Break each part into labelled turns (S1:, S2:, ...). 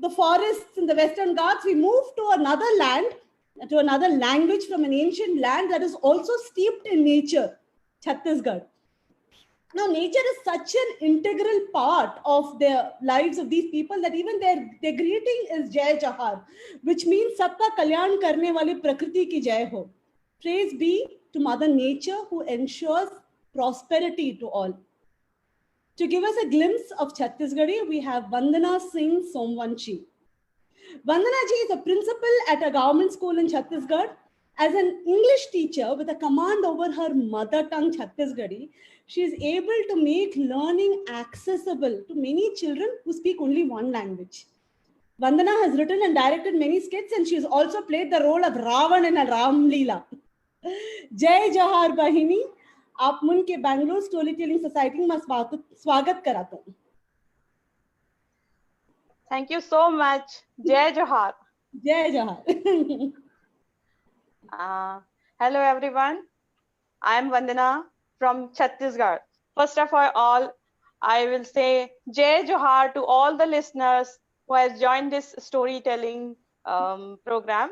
S1: the forests in the Western Ghats, we moved to another land, to another language from an ancient land that is also steeped in nature, Chhattisgarh. Now, nature is such an integral part of the lives of these people that even their greeting is Jai Jahar, which means Sabka Kalyan Karne Wali Prakriti ki Jai Ho. Praise be to Mother Nature who ensures prosperity to all. To give us a glimpse of Chhattisgarh, we have Vandana Singh Somvanshi. Vandana ji is a principal at a government school in Chhattisgarh. As an English teacher with a command over her mother tongue Chhattisgarhi, she is able to make learning accessible to many children who speak only one language. Vandana has written and directed many skits, and she has also played the role of Ravan in a Ram Leela. Jai Jahar Bahini, आप मुन के Bangalore story telling society में स्वागत कराता हूँ.
S2: Thank you so much. Jai Johar.
S1: Jai Jahar.
S2: Hello everyone. I am Vandana from Chhattisgarh. First of all, I will say Jai Johar to all the listeners who has joined this storytelling program.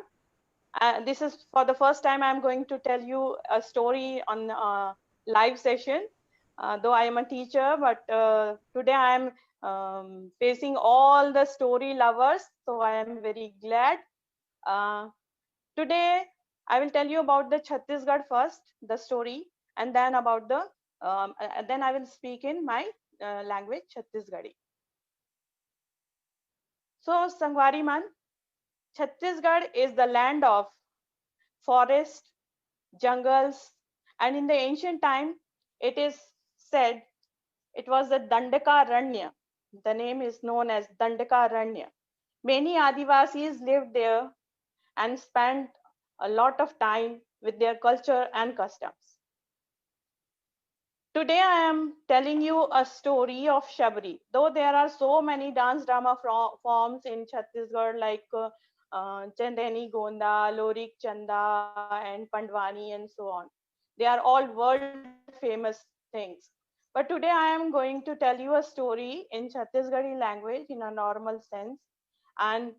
S2: This is for the first time I am going to tell you a story on a live session. Though I am a teacher, but today I am facing all the story lovers, so I am very glad. Today I will tell you about the Chhattisgarh first, the story, and then about the then I will speak in my language, Chhattisgarhi. So, Sangwari man, Chhattisgarh is the land of forest, jungles, and in the ancient time, it is said it was the Dandakaranya. The name is known as Dandakaranya. Many Adivasis lived there and spent a lot of time with their culture and customs. Today I am telling you a story of Shabri. Though there are so many dance drama forms in Chhattisgarh like Chandani Gonda, Lorik Chanda and Pandwani and so on. They are all world famous things. But today I am going to tell you a story in Chhattisgarhi language in a normal sense. And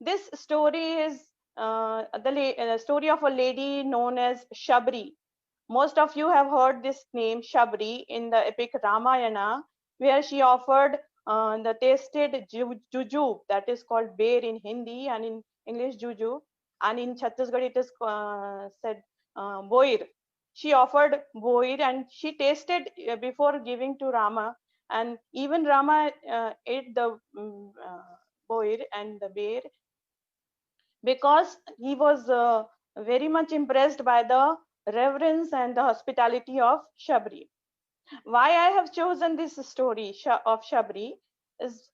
S2: this story is the story of a lady known as Shabri. Most of you have heard this name Shabri in the epic Ramayana, where she offered the tasted juju, that is called bear in Hindi and in English juju, and in Chhattisgarh it is said boir. She offered boir and she tasted before giving to Rama, and even Rama ate the boir and the bear because he was very much impressed by the reverence and the hospitality of Shabri. Why I have chosen this story of Shabri is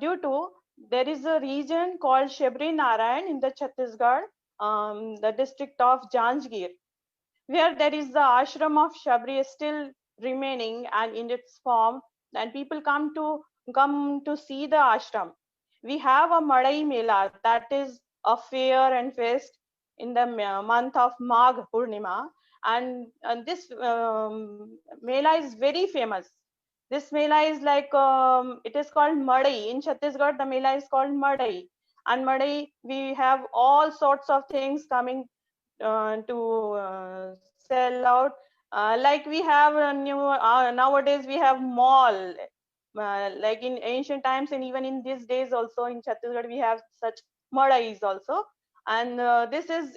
S2: due to there is a region called Shabri Narayan in the Chhattisgarh, the district of Janjgir, where there is the ashram of Shabri still remaining and in its form, and people come to see the ashram. We have a Madai Mela, that is a fair and fest in the month of Magh Purnima, and this Mela is very famous. This Mela is like it is called Madai. In Chhattisgarh, the Mela is called Madai, and Madai we have all sorts of things coming to sell out. Like we have a new nowadays we have mall. Like in ancient times and even in these days also in Chhattisgarh we have such madais also, and this is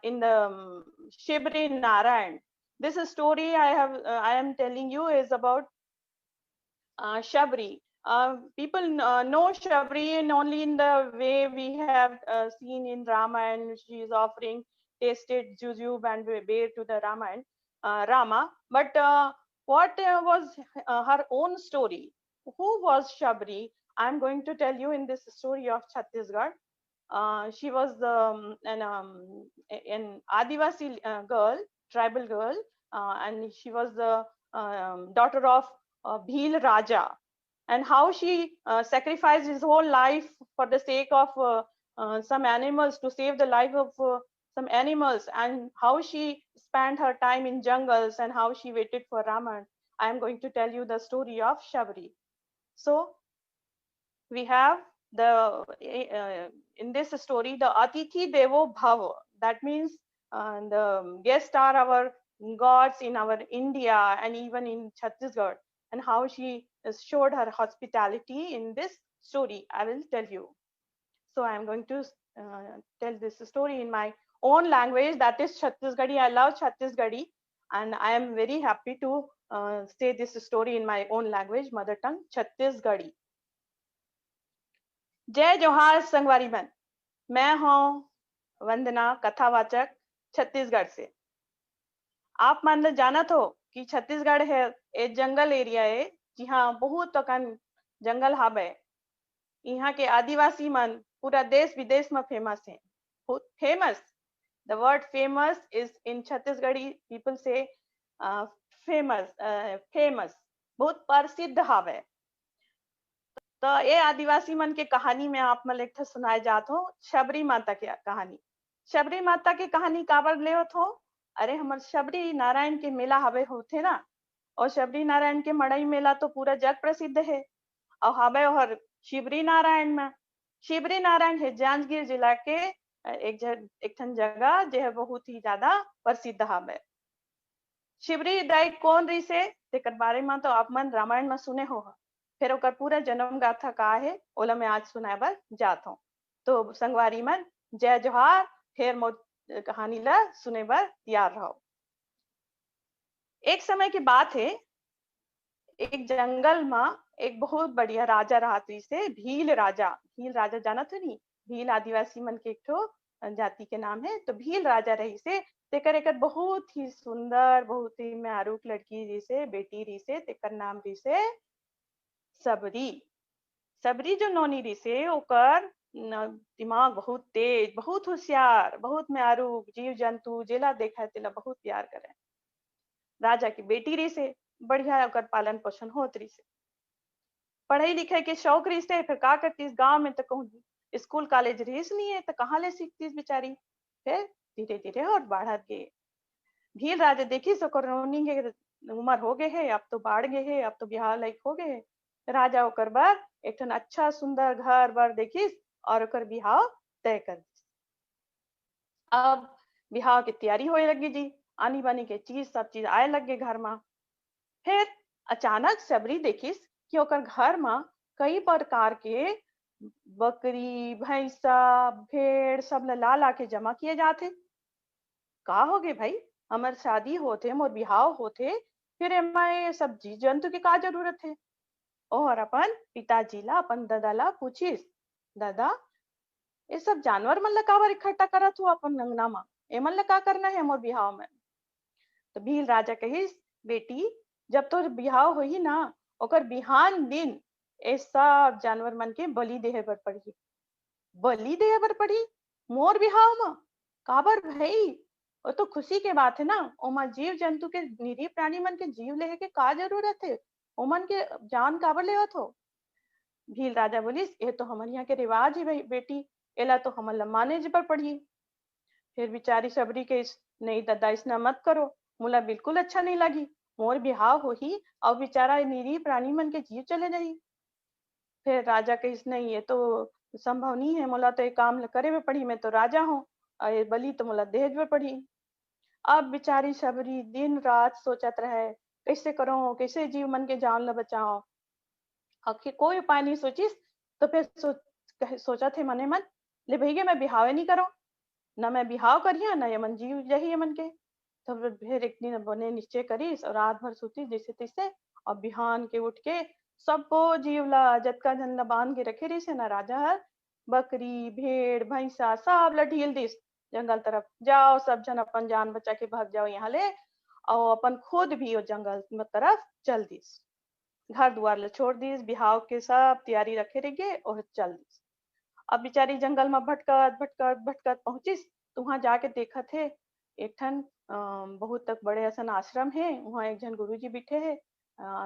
S2: in the Shibri Narayan. This story I am telling you is about Shabri. People know Shabri and only in the way we have seen in Ramayana. She is offering tasted jujube and bear to the Rama. But what was her own story? Who was Shabri? I'm going to tell you in this story of Chhattisgarh. She was an Adivasi girl, tribal girl, and she was the daughter of Bhil Raja, and how she sacrificed his whole life for the sake of some animals, to save the life of some animals, and how she spent her time in jungles and how she waited for Raman. I am going to tell you the story of Shabri. So we have in this story, the Atithi Devo Bhava, that means the guests are our gods in our India and even in Chhattisgarh, and how she showed her hospitality in this story, I will tell you. So I am going to tell this story in my own language, that is Chhattisgarhi. I love Chhattisgarhi, and I am very happy to say this story in my own language, mother tongue, Chhattisgarhi. जय जोहार संगवारी बहन, मैं हूं वंदना, कथावाचक छत्तीसगढ़ से। आप मान जानत हो कि छत्तीसगढ़ है एक जंगल एरिया है, जी हाँ, बहुत अकन जंगल हावे। यहाँ के आदिवासी मन पूरा देश विदेश में फेमस है। Famous, the word famous is in Chhattisgarhi people से फेमस, फेमस, बहुत प्रसिद्ध हावे। तो ये आदिवासी मन के कहानी में आप मन एक सुनाए जात हो, शबरी माता की कहानी। शबरी माता की कहानी काबर ले हो? अरे हमर शबरी नारायण के मेला हवे होते ना, और शबरी नारायण के मड़ई मेला तो पूरा जग प्रसिद्ध है। और हवे और शिवरी नारायण में, शिवरी नारायण है जांजगीर जिला के एक जगह जो है बहुत ही ज्यादा प्रसिद्ध हवे। शिवरी दाई कौन रही से तेकर बारे में तो आप मन रामायण में सुने हो, फिर ओकर पूरा जन्म गाथा का है ओला मैं आज सुनाए बर जात हूँ। तो संगवारी मन जय जोहार, फिर मोर कहानी ला सुने बर तैयार रहो। एक समय की बात है, एक जंगल में एक बहुत बढ़िया राजा रहती से, भील राजा। भील राजा जाना तो नहीं, भील आदिवासी मन के एक ठो जाति के नाम है। तो भील राजा रही से तेकर एकर बहुत ही सुंदर, बहुत ही म्यारूक लड़की रही से, बेटी रही से, तेकर नाम रही से सबरी। सबरी जो नौनी रही से ओकर दिमाग बहुत तेज, बहुत होशियार, बहुत म्यारूक, जीव जंतु जेला देखा तेला बहुत प्यार करे। राजा की बेटी रही से, बढ़िया ओकर पालन पोषण होत रही से। पढ़ाई लिखाई के शौक रही से, फिर का करती, गांव में तो कहूँ स्कूल कॉलेज रहीस नहीं है, तो कहाँ ले सीखती बेचारी। फिर धीरे धीरे और बढ़त गए। भील राजा देखी सकर उम्र हो गए है, अब तो बाढ़ गए है, अब तो ब्याह लायक हो गए है। राजा ओकर बर एक ठन अच्छा सुंदर घर बर देखिस और ओकर बिहाव तय कर दिस। अब बिहाव की तैयारी होए लगी जी, आनी बानी के चीज सब चीज आए लगे घर में। फिर अचानक सबरी देखिस कि ओकर घर में कई प्रकार के बकरी, भैंसा, भेड़ सब ला ला के जमा किए जाते। का हो गए भाई, हमार शादी होते, मोर बिहाव होते, फिर एमा सब जीव जंतु की का जरूरत है? और अपन पिताजी ला, अपन दादा ला पूछिस, दादा ये सब जानवर मन ला काबर इकट्ठा करत हो अपन अंगना में, एमन ला का करना है मोर बिहाव में? तो भील राजा कहिस, बेटी जब तोर बिहाव होही ना, ओकर बिहान दिन ए सब जानवर मन के बलि देहे बर पड़ही। बलि देहे बर पड़ही मोर बिहाव में? काबर भाई, वो तो खुशी के बात है ना, ओमा जीव जंतु के, निरीह प्राणी मन के जीव लेहे के का जरूरत है? ओमन के जान काबर लेवत हो? भील राजा बोलिस, ये तो हमन यहाँ के रिवाज है भाई बेटी, एला तो हमन ला माने बर पड़ही। फिर बेचारी सबरी के नहीं दादा इसना मत करो, मोला बिल्कुल अच्छा नहीं लगी, मोर बिहाव हो ही और बेचारा निरीह प्राणी मन के जीव चले जाही। फिर राजा कहिस, नहीं ये तो संभव नहीं है, मोला तो एक काम करे में पड़ी, मैं तो राजा हूँ और ये बलि तो मोला देज में पड़ी। अब बेचारी सबरी दिन रात सोचत रहे, कैसे करो, कैसे जीव मन के जान ला बचाओ। आखिर कोई उपाय नहीं सोचिस, तो फिर सोचा थे मने मन, ले भैया मैं बिहावे नहीं करो, ना मैं बिहाव करिया ना यमन जीव यही यमन के। तो फिर एक दिन बने निश्चय करीस और रात भर सोती जैसे तैसे, और बिहान के उठ के सबको जीव ला, जतका जन ला बांध के रखे रही से ना राजा हर, बकरी, भेड़, भैंसा सब ला ढील दिस जंगल तरफ, जाओ सब जन अपन जान बचा के भाग जाओ यहाँ ले, और अपन खुद भी वो जंगल तरफ चल दिस। घर द्वार ला छोड़ दिस, बिहाव के सब तैयारी रखे रह गए और चल दिस। अब बेचारी जंगल में भटकत भटकत भटकत पहुंचिस, तो वहां जाके देखा थे एक ठन बहुत तक बड़े असन आश्रम है, वहां एक जन गुरुजी बैठे है,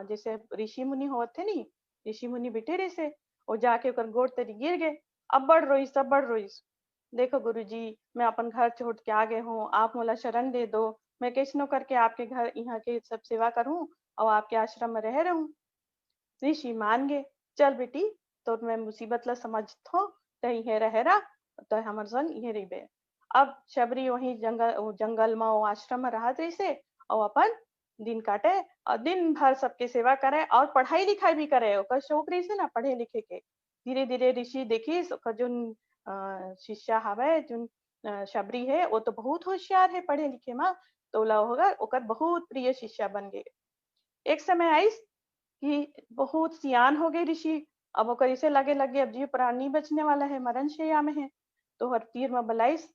S2: जैसे ऋषि मुनि होते नहीं, ऋषि मुनि बैठे रहे से, और जाके ओकर गोड़ तरी गिर गए। अब बढ़ रोइस, अब बढ़ रोइस, देखो गुरुजी मैं अपन घर छोड़ के आ गए हूँ, आप मोला शरण दे दो, मैं कैसनो करके आपके घर यहाँ के सब सेवा करूँ और आपके आश्रम में रह रहूं। ऋषि मान गए, चल बेटी तो मैं मुसीबत ला समझथो तो इहे रहेरा तो हमर संग इहे रहिबे। अब शबरी वही जंगल में वो आश्रम में रहत रही और अपन दिन काटे और दिन भर सबके सेवा करे और पढ़ाई लिखाई भी करे। ओकर शौक रही ना पढ़े लिखे के। धीरे धीरे ऋषि देखिस ओकर जोन शिष्या हवे जोन शबरी है वो तो बहुत होशियार है पढ़े लिखे में, तो ला होगा ओकर बहुत प्रिय शिष्या बन गए। एक समय आइस कि बहुत सियान हो गए ऋषि। अब ओकर इसे लगे अब जीव प्राण नहीं बचने वाला है, मरण शैया में है। तो हर तीर में बलाइस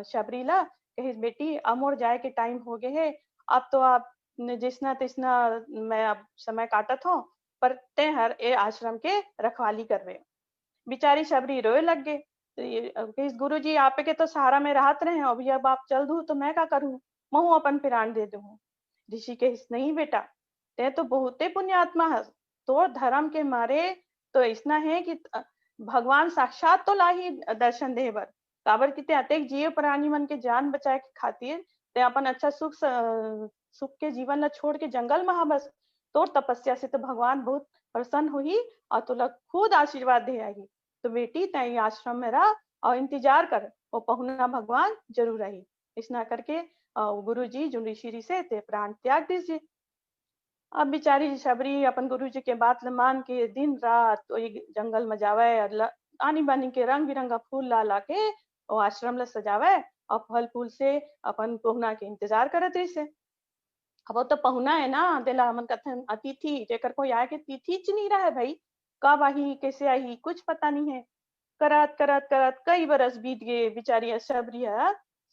S2: शबरी ला कहिस बेटी अब मोर जाए के टाइम हो गए है, अब तो आप जिसना तिसना मैं अब समय काटत हो पर ते हर ए आश्रम के रखवाली करवे। बेचारी शबरी रोए लग गए। तो ये कहिस गुरु जी आप के तो सहारा में राहत रहे अभी अब आप चल दू तो मैं क्या करूं, महू अपन प्राण दे दूं। ऋषि कहिस नहीं बेटा ते तो बहुते पुण्यात्मा है, तो धर्म के मारे तो इसना है कि भगवान साक्षात तो लाही दर्शन दे बर काबर कि ते अतेक जीव प्राणी मन के जान बचाए के खातिर ते अपन अच्छा सुख के जीवन ला छोड़ के जंगल में बस तोर तपस्या से तो भगवान बहुत प्रसन्न हुई और तुला खुद आशीर्वाद दे आई। तो बेटी तय आश्रम में रह और इंतजार कर वो पहुना भगवान जरूर आई। इसना करके गुरु जी जो ऋषि से ते प्राण त्याग दीजिए। अब बेचारी शबरी अपन गुरु जी के बात ल मान के दिन रात वही जंगल में जावे और आनी बानी के रंग बिरंगा फूल ला ला के वो आश्रम ला सजावे और फल फूल से अपन पहुना के इंतजार करत रही से। अब वो तो पहुना है ना दिला हमन कथन अतिथि जेकर कोई आए के तिथि च नहीं रहा है भाई, कब आई कैसे आई कुछ पता नहीं है। करत करत करत कई बरस बीत गए, बेचारी शबरी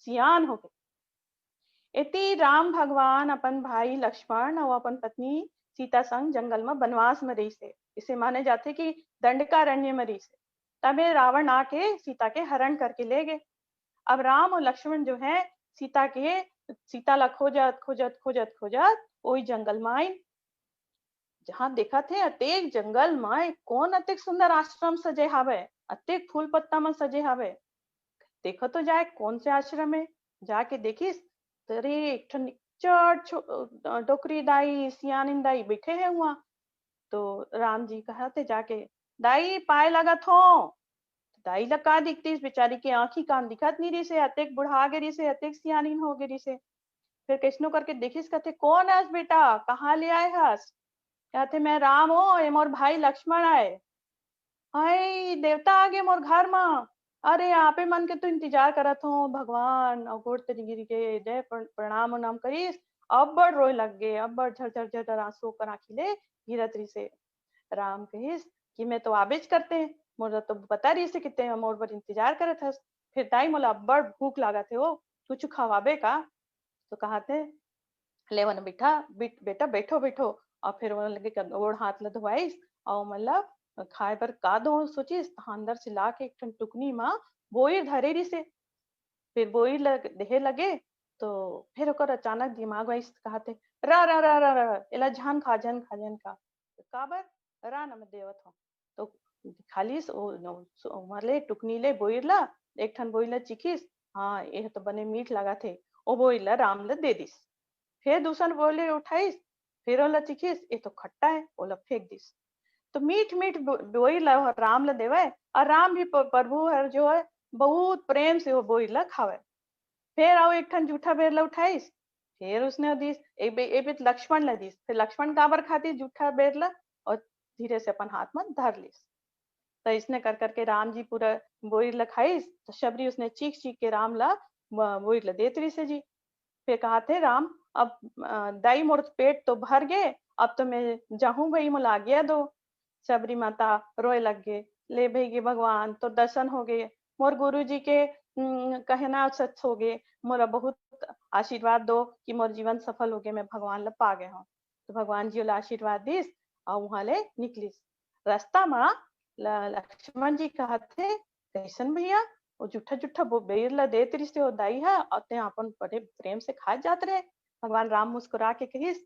S2: सियान हो गई। इति राम भगवान अपन भाई लक्ष्मण और अपन पत्नी सीता संग जंगल में वनवास में रही से। इसे माने जाते कि दंडकारण्य में रही से। तबे रावण आके सीता के हरण करके ले गए। अब राम और लक्ष्मण जो है सीता ला खोजत खोजत खोजत खोजत वही जंगल में आई। जहां देखा थे अतेक जंगल में कौन अतेक सुंदर आश्रम सजे हावे, अतेक फूल पत्ता में सजे हावे। देखो तो जाए कौन से आश्रम है। जाके देखिस तरे एक ठन डोकरी दाई सियानिन दाई बैठे हैं वहां। तो राम जी कहा थे जाके दाई पाए लगा थो। दाई लगा दिखती इस बेचारी के आंखी कान दिखत नहीं रही से, अतेक बुढ़ा गिरी से अतेक सियानिन हो गिरी से। फिर कैसनो करके देखिस कहते कौन है बेटा कहाँ ले आए हस। कहते मैं राम हो ये मोर भाई लक्ष्मण आए। हाय देवता आ गए मोर घर में। अरे आपे मन के तो इंतजार करत हो भगवान और गोड़ तेरी गिर के जय प्रणाम उनाम करीस। अब बड़ रोए लग गए, अब बड़ झर झर झर आंसू कर आंखी ले गिरत रही से। राम कहिस कि मैं तो आबेज करते मोर तो बता रही से कितने मोर पर इंतजार करत हस। फिर ताई मोला बड़ भूख लागत है हो कुछ खवाबे का। तो कहते ले वन बेटा बैठो बैठो। और फिर वो लगे गोड़ हाथ ल धोवाइस और मतलब खाए पर का दो सोचिस अंदर से ला के एक ठन टुकनी माँ बोई धरे रही से। फिर बोई देहे लगे तो फिर ओकर अचानक दिमाग में कहते रा रा रा रा रा एला झन खा झन खा झन खा। तो काबर रा नम देवत हो। तो खालिस मरले टुकनी ले बोई ला एक ठन बोई ला चिखिस। हाँ ये तो बने मीठ लगा थे। ओ बोई ला राम ला दे दिस। फिर दूसरा बोले उठाइस फिर ओला चिखिस ये तो खट्टा है ओला फेंक दिस। तो मीठ मीठ बोई ला राम ला देवे और राम भी प्रभु है जो है बहुत प्रेम से वो बोई ला खावे। फिर आओ एक ठन जूठा बेर ला उठाइस फिर उसने दिस एक बीत लक्ष्मण ला दिस। फिर लक्ष्मण काबर खाती जूठा बेर ला और धीरे से अपन हाथ में धर लिस। तो इसने कर करके राम जी पूरा बोई ला खाइस। तो शबरी उसने चीख चीख के राम ला बोई ला देत रही से जी। फिर कहा थे राम अब दाई मोर पेट तो भर गए अब तो मैं जाऊं भाई मोला आज्ञा दो। शबरी माता रोए लग गए ले भाई भगवान तो दर्शन हो गए मोर गुरु जी के कहना सच हो गए मोरा बहुत आशीर्वाद दो कि मोर जीवन सफल हो गए मैं भगवान ला पा गए हूँ। तो भगवान जी ला आशीर्वाद दिस और वहां ले निकलिस। रास्ता में लक्ष्मण जी कहा थे कैसन भैया वो जूठा जूठा वो बेर ला देत रही से वो दाई है और ते अपन बड़े प्रेम से खा जात रहे। भगवान राम मुस्कुरा के कहिस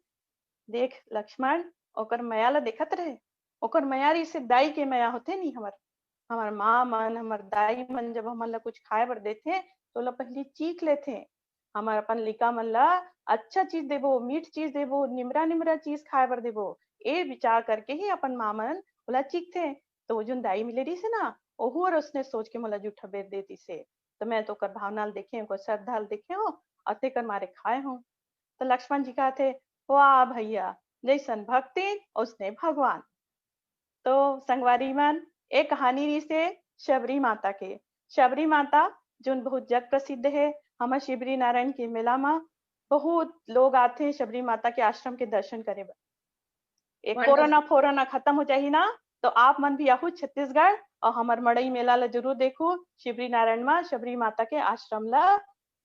S2: देख लक्ष्मण ओकर माया ला देखत रहे ओकर माया रही से दाई के माया होते नहीं हमर हमार माँ मन हमार दाई मन जब हमन ला कुछ खाए बर देथे तो ला पहली चीख लेथे। हमार अपन लिका मन ला अच्छा चीज देबो मीठ चीज देबो निमरा निमरा चीज खाए बर देबो ए विचार करके ही अपन माँ मन ओला चीखथे। तो जो दाई मिलेरी से ना ओहू और उसने सोच के मोला जूठा बेच देती से तो मैं तो कर भावनाल देखे को श्रद्धाल देखे हो अते कर मारे खाए हूँ। तो लक्ष्मण जी कहा थे वाह भैया जैसन भक्ति उसने भगवान। तो संगवारी मन एक कहानी रही से शबरी माता के। शबरी माता जो बहुत जग प्रसिद्ध है हमारे शिवरी नारायण के मेला में बहुत लोग आते हैं शबरी माता के आश्रम के दर्शन करे। एक कोरोना फोरोना खत्म हो जाही ना तो आप मन भी आहू छत्तीसगढ़ और हमार मड़ई मेला ला जरूर देखो शिवरी नारायण में शबरी माता के आश्रम ला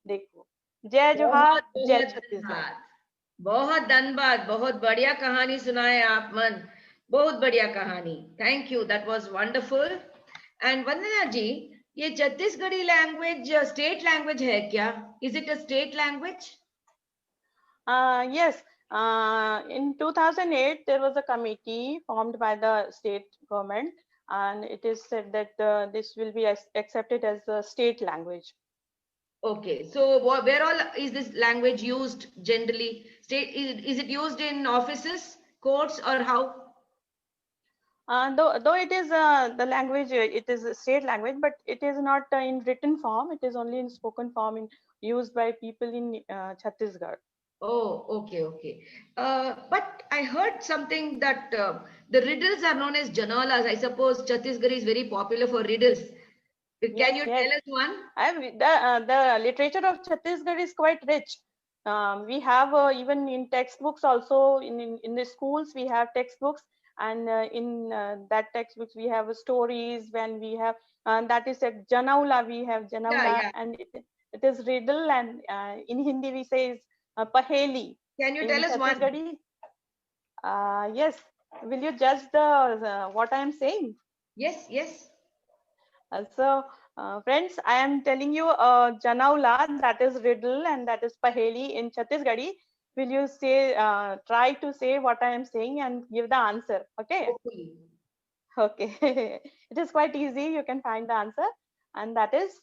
S2: देखो। जय जोहार जय छत्तीसगढ़।
S3: बहुत धन्यवाद, बहुत बढ़िया कहानी सुनाए आप मन, बहुत बढ़िया कहानी। Thank you, that was wonderful. And Vandana ji, ये छत्तीसगढ़ी लैंग्वेज स्टेट लैंग्वेज है क्या? Is it a state language?
S2: Yes, in 2008 there was a committee formed by the state government and it is said that this will be accepted as a state language.
S3: Okay, so where all is this language used generally? Is it used in offices, courts, or how?
S2: Though it is the language, it is a state language, but it is not in written form. It is only in spoken form used by people in Chhattisgarh.
S3: Oh, okay, okay. But I heard something that the riddles are known as janalas. I suppose Chhattisgarh is very popular for riddles. Can you tell us one?
S2: The literature of Chhattisgarh is quite rich. We have even in textbooks also in the schools we have textbooks and in that textbooks we have stories when we have that is a janaula we have janaula and it is riddle and in Hindi we say is paheli.
S3: Can you tell us one?
S2: Yes. Will you judge the what I am saying?
S3: Yes, yes.
S2: So, friends, I am telling you Janaula, that is riddle and that is Paheli in Chhattisgarhi. Will you say, try to say what I am saying and give the answer, okay? Okay. It is quite easy, you can find the answer. And that is,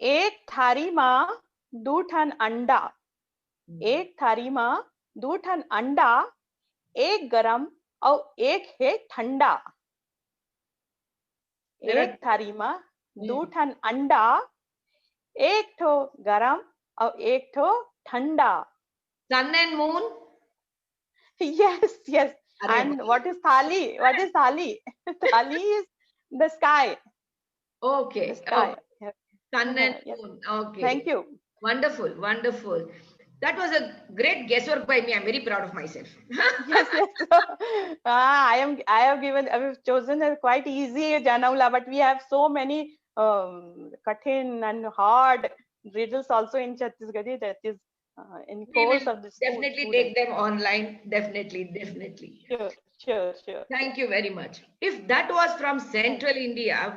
S2: एक थारी माँ दू ठन अंडा, एक थारी माँ दू ठन अंडा, एक गरम और एक है ठंडा। एक थारी में दो ठन अंडा, एक ठो गरम और एक ठो ठंडा।
S3: Sun and moon?
S2: Yes, yes. And what is thali? What is thali? Thali is the sky.
S3: Okay.
S2: The sky.
S3: Oh. Sun and moon. Okay.
S2: Thank you.
S3: Wonderful, wonderful. That was a great guesswork by me. I'm very proud of myself.
S2: Yes, yes. I've chosen a quite easy Janaula, but we have so many kathin and hard riddles also in Chhattisgarh that is in course of this.
S3: Definitely take them online. Definitely, definitely.
S2: Sure.
S3: Thank you very much. If that was from Central India,